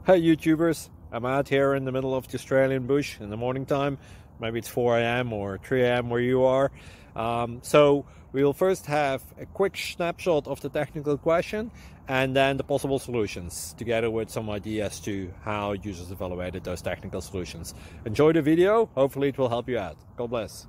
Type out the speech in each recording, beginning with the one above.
Hey YouTubers, I'm out here in the middle of the Australian bush in the morning time. Maybe it's 4 a.m. or 3 a.m. where you are. So we'll first have a quick snapshot of the technical question and then the possible solutions, together with some ideas to how users evaluated those technical solutions. Enjoy the video, hopefully it will help you out. God bless.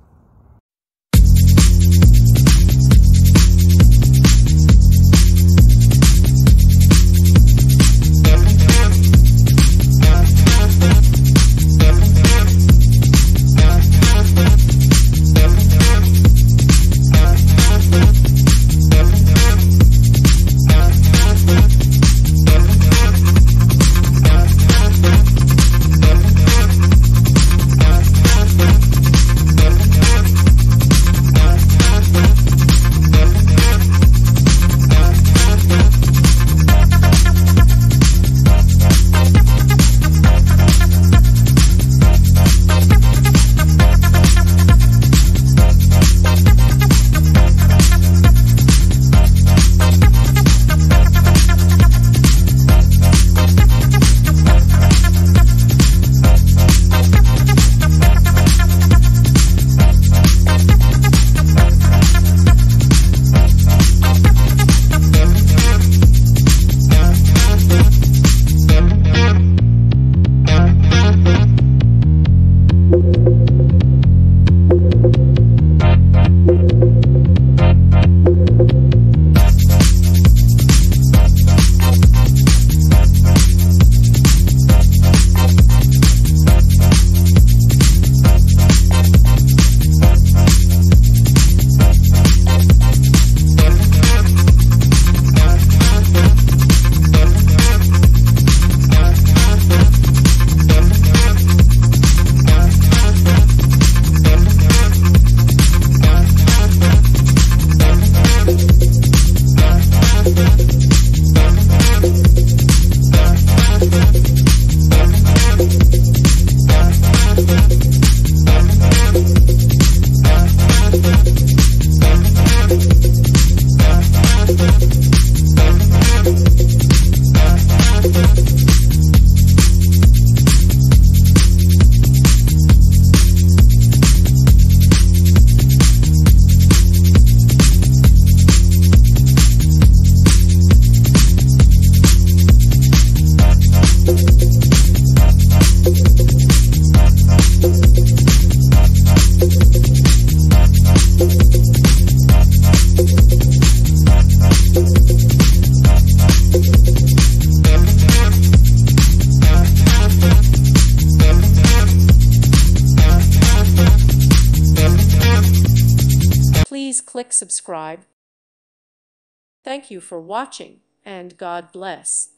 Please click subscribe. Thank you for watching, and God bless.